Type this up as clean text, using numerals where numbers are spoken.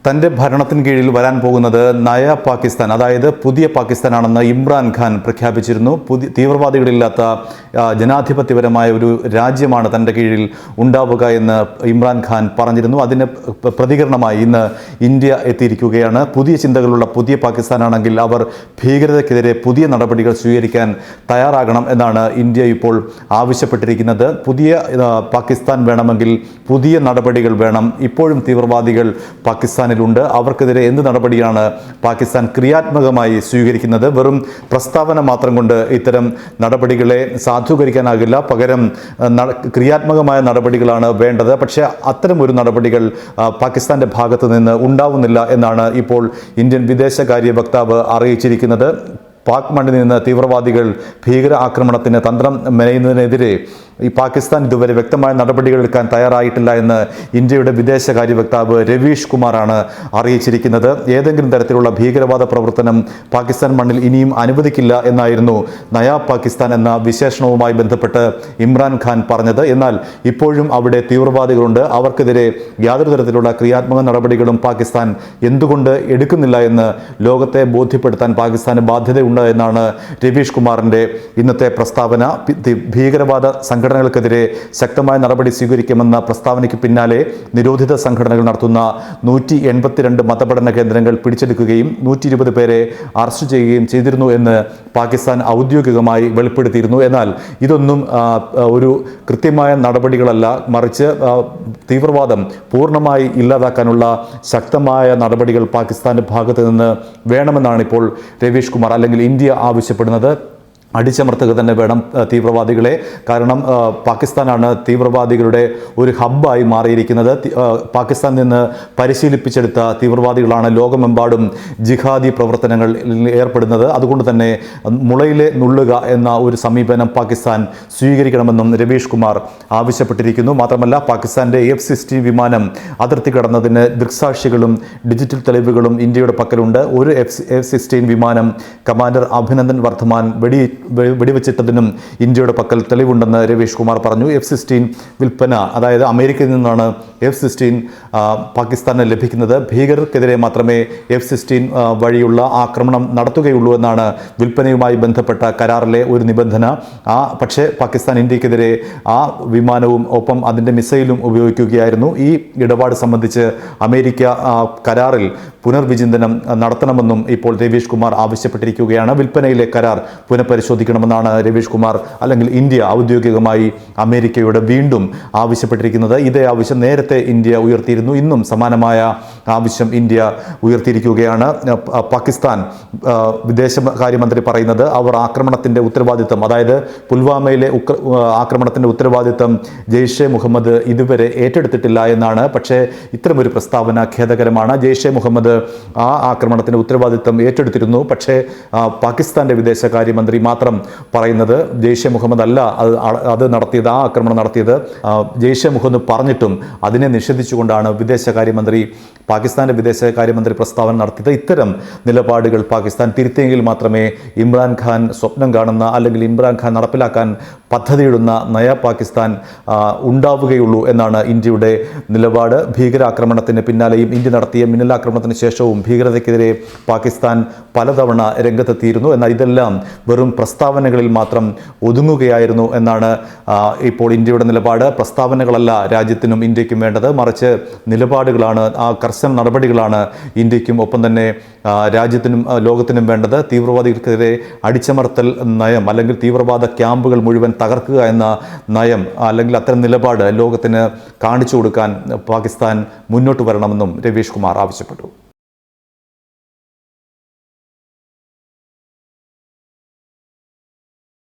തൻ്റെ ഭരണത്തിന് കീഴിൽ വരാൻ പോകുന്നത് നയ പാകിസ്ഥാൻ, അതായത് പുതിയ പാകിസ്ഥാനാണെന്ന് ഇമ്രാൻഖാൻ പ്രഖ്യാപിച്ചിരുന്നു. തീവ്രവാദികളില്ലാത്ത ജനാധിപത്യപരമായ ഒരു രാജ്യമാണ് തൻ്റെ കീഴിൽ ഉണ്ടാവുക എന്ന് ഇമ്രാൻഖാൻ പറഞ്ഞിരുന്നു. അതിന് പ്രതികരണമായി ഇന്ന് ഇന്ത്യ എത്തിയിരിക്കുകയാണ്. പുതിയ ചിന്തകളുള്ള പുതിയ പാകിസ്ഥാനാണെങ്കിൽ അവർ ഭീകരതയ്ക്കെതിരെ പുതിയ നടപടികൾ സ്വീകരിക്കാൻ തയ്യാറാകണം എന്നാണ് ഇന്ത്യ ഇപ്പോൾ ആവശ്യപ്പെട്ടിരിക്കുന്നത്. പുതിയ പാകിസ്ഥാൻ വേണമെങ്കിൽ പുതിയ നടപടികൾ വേണം. ഇപ്പോഴും തീവ്രവാദികൾ പാകിസ്ഥാനിലുണ്ട്. അവർക്കെതിരെ എന്ത് നടപടിയാണ് പാകിസ്ഥാൻ ക്രിയാത്മകമായി സ്വീകരിക്കുന്നത്? വെറും പ്രസ്താവന മാത്രം കൊണ്ട് ഇത്തരം നടപടികളെ സാധൂകരിക്കാനാകില്ല. പകരം ക്രിയാത്മകമായ നടപടികളാണ് വേണ്ടത്. പക്ഷേ അത്തരമൊരു നടപടികൾ പാകിസ്ഥാന്റെ ഭാഗത്ത് നിന്ന് ഉണ്ടാവുന്നില്ല എന്നാണ് ഇപ്പോൾ ഇന്ത്യൻ വിദേശകാര്യ വക്താവ് അറിയിച്ചിരിക്കുന്നത്. പാക് മണ്ണിൽ നിന്ന് തീവ്രവാദികൾ ഭീകര ആക്രമണത്തിന് തന്ത്രം മെനയുന്നതിനെതിരെ ഈ പാകിസ്ഥാൻ ഇതുവരെ വ്യക്തമായ നടപടികൾ എടുക്കാൻ തയ്യാറായിട്ടില്ല എന്ന് ഇന്ത്യയുടെ വിദേശകാര്യ വക്താവ് രവീഷ് കുമാറാണ് അറിയിച്ചിരിക്കുന്നത്. ഏതെങ്കിലും തരത്തിലുള്ള ഭീകരവാദ പ്രവർത്തനം പാകിസ്ഥാൻ മണ്ണിൽ ഇനിയും അനുവദിക്കില്ല എന്നായിരുന്നു നയാ പാകിസ്ഥാൻ എന്ന വിശേഷണവുമായി ബന്ധപ്പെട്ട് ഇമ്രാൻഖാൻ പറഞ്ഞത്. എന്നാൽ ഇപ്പോഴും അവിടെ തീവ്രവാദികളുണ്ട്. അവർക്കെതിരെ യാതൊരു തരത്തിലുള്ള ക്രിയാത്മക നടപടികളും പാകിസ്ഥാൻ എന്തുകൊണ്ട് എടുക്കുന്നില്ല എന്ന് ലോകത്തെ ബോധ്യപ്പെടുത്താൻ പാകിസ്ഥാന് ബാധ്യതയുണ്ട് എന്നാണ് രവീഷ് കുമാറിൻ്റെ ഇന്നത്തെ പ്രസ്താവന. ഭീകരവാദ സംഘടനകൾക്കെതിരെ ശക്തമായ നടപടി സ്വീകരിക്കുമെന്ന പ്രസ്താവനയ്ക്ക് പിന്നാലെ നിരോധിത സംഘടനകൾ നടത്തുന്ന 182 മതപഠന കേന്ദ്രങ്ങൾ പിടിച്ചെടുക്കുകയും 120 പേരെ അറസ്റ്റ് ചെയ്യുകയും ചെയ്തിരുന്നു എന്ന് പാകിസ്ഥാൻ ഔദ്യോഗികമായി വെളിപ്പെടുത്തിയിരുന്നു. എന്നാൽ ഇതൊന്നും ഒരു കൃത്യമായ നടപടികളല്ല, മറിച്ച് തീവ്രവാദം പൂർണ്ണമായി ഇല്ലാതാക്കാനുള്ള ശക്തമായ നടപടികൾ പാകിസ്ഥാന്റെ ഭാഗത്ത് നിന്ന് വേണമെന്നാണ് ഇപ്പോൾ രവീഷ് കുമാർ അല്ലെങ്കിൽ ഇന്ത്യ ആവശ്യപ്പെടുന്നത്. അടിച്ചമർത്തുക തന്നെ വേണം തീവ്രവാദികളെ. കാരണം പാകിസ്ഥാനാണ് തീവ്രവാദികളുടെ ഒരു ഹബ്ബായി മാറിയിരിക്കുന്നത്. പാകിസ്ഥാനിൽ നിന്ന് പരിശീലിപ്പിച്ചെടുത്ത തീവ്രവാദികളാണ് ലോകമെമ്പാടും ജിഹാദി പ്രവർത്തനങ്ങളിൽ ഏർപ്പെടുന്നത്. അതുകൊണ്ട് തന്നെ മുളയിലെ നുള്ളുക എന്ന ഒരു സമീപനം പാകിസ്ഥാൻ സ്വീകരിക്കണമെന്നും രവീഷ് കുമാർ ആവശ്യപ്പെട്ടിരിക്കുന്നു. മാത്രമല്ല പാകിസ്ഥാന്റെ F-16 വിമാനം അതിർത്തി കടന്നതിന് ദൃക്സാക്ഷികളും ഡിജിറ്റൽ തെളിവുകളും ഇന്ത്യയുടെ പക്കലുണ്ട്. ഒരു F-16 വിമാനം കമാൻഡർ അഭിനന്ദൻ വർദ്ധമാൻ വെടിവെച്ചിട്ടതിനും ഇന്ത്യയുടെ പക്കൽ തെളിവുണ്ടെന്ന് രവീഷ് കുമാർ പറഞ്ഞു. F-16 വിൽപ്പന, അതായത് അമേരിക്കയിൽ നിന്നാണ് F-16 പാകിസ്ഥാന് ലഭിക്കുന്നത്. ഭീകരർക്കെതിരെ മാത്രമേ F-16 വഴിയുള്ള ആക്രമണം നടത്തുകയുള്ളൂ എന്നാണ് വിൽപ്പനയുമായി ബന്ധപ്പെട്ട കരാറിലെ ഒരു നിബന്ധന. പക്ഷേ പാകിസ്ഥാൻ ഇന്ത്യക്കെതിരെ ആ വിമാനവും ഒപ്പം അതിൻ്റെ മിസൈലും ഉപയോഗിക്കുകയായിരുന്നു. ഈ ഇടപാട് സംബന്ധിച്ച് അമേരിക്ക കരാറിൽ പുനർവിചിന്തനം നടത്തണമെന്നും ഇപ്പോൾ രവീഷ് കുമാർ ആവശ്യപ്പെട്ടിരിക്കുകയാണ്. വിൽപ്പനയിലെ കരാർ പുനഃപരിശോധിക്കണമെന്നാണ് രവീഷ് കുമാർ അല്ലെങ്കിൽ ഇന്ത്യ ഔദ്യോഗികമായി അമേരിക്കയോട് വീണ്ടും ആവശ്യപ്പെട്ടിരിക്കുന്നത്. ഇതേ ആവശ്യം നേരത്തെ ഇന്ത്യ ഉയർത്തിയിരുന്നു. ഇന്നും സമാനമായ ആവശ്യം ഇന്ത്യ ഉയർത്തിയിരിക്കുകയാണ്. പാകിസ്ഥാൻ വിദേശകാര്യമന്ത്രി പറയുന്നത് അവർ ആക്രമണത്തിൻ്റെ ഉത്തരവാദിത്തം, അതായത് പുൽവാമയിലെ ആക്രമണത്തിൻ്റെ ഉത്തരവാദിത്തം ജെയ്ഷെ മുഹമ്മദ് ഇതുവരെ ഏറ്റെടുത്തിട്ടില്ല എന്നാണ്. പക്ഷേ ഇത്തരമൊരു പ്രസ്താവന ഖേദകരമാണ്. ജെയ്ഷെ മുഹമ്മദ് ആ ആക്രമണത്തിൻ്റെ ഉത്തരവാദിത്തം ഏറ്റെടുത്തിരുന്നു. പക്ഷേ പാകിസ്ഥാന്റെ വിദേശകാര്യമന്ത്രി മാത്രം പറയുന്നത് ജെയ്ഷെ മുഹമ്മദ് അല്ല അത് നടത്തിയത്, ആ ആക്രമണം നടത്തിയത് ജെയ്ഷെ മുഹമ്മദ് പറഞ്ഞിട്ടും അതിനെ നിഷേധിച്ചുകൊണ്ടാണ് പാകിസ്ഥാന്റെ വിദേശകാര്യമന്ത്രി പ്രസ്താവന നടത്തിയത്. ഇത്തരം നിലപാടുകൾ പാകിസ്ഥാൻ തിരുത്തിയെങ്കിൽ മാത്രമേ ഇമ്രാൻഖാൻ സ്വപ്നം കാണുന്ന അല്ലെങ്കിൽ ഇമ്രാൻഖാൻ നടപ്പിലാക്കാൻ പദ്ധതിയിടുന്ന നയ പാകിസ്ഥാൻ ഉണ്ടാവുകയുള്ളൂ എന്നാണ് ഇന്ത്യയുടെ നിലപാട്. ഭീകരാക്രമണത്തിന് പിന്നാലെയും ഇന്ത്യ നടത്തിയ മിന്നലാക്രമണത്തിന് ശേഷവും ഭീകരതയ്ക്കെതിരെ പാകിസ്ഥാൻ പലതവണ രംഗത്തെത്തിയിരുന്നു. എന്നാൽ ഇതെല്ലാം വെറും പ്രസ്താവനകളിൽ മാത്രം ഒതുങ്ങുകയായിരുന്നു എന്നാണ് ഇപ്പോൾ ഇന്ത്യയുടെ നിലപാട്. പ്രസ്താവനകളല്ല രാജ്യത്തിനും ഇന്ത്യക്കും വേണ്ടത്, മറിച്ച് നിലപാടുകളാണ്, ആ കർശന നടപടികളാണ് ഇന്ത്യക്കും ഒപ്പം തന്നെ രാജ്യത്തിനും ലോകത്തിനും വേണ്ടത്. തീവ്രവാദികൾക്കെതിരെ അടിച്ചമർത്തൽ നയം അല്ലെങ്കിൽ തീവ്രവാദ ക്യാമ്പുകൾ മുഴുവൻ തകർക്കുക എന്ന നയം അല്ലെങ്കിൽ അത്തരം നിലപാട് ലോകത്തിന് കാണിച്ചു കൊടുക്കാൻ പാകിസ്ഥാൻ മുന്നോട്ട് വരണമെന്നും രവീഷ് കുമാർ ആവശ്യപ്പെട്ടു.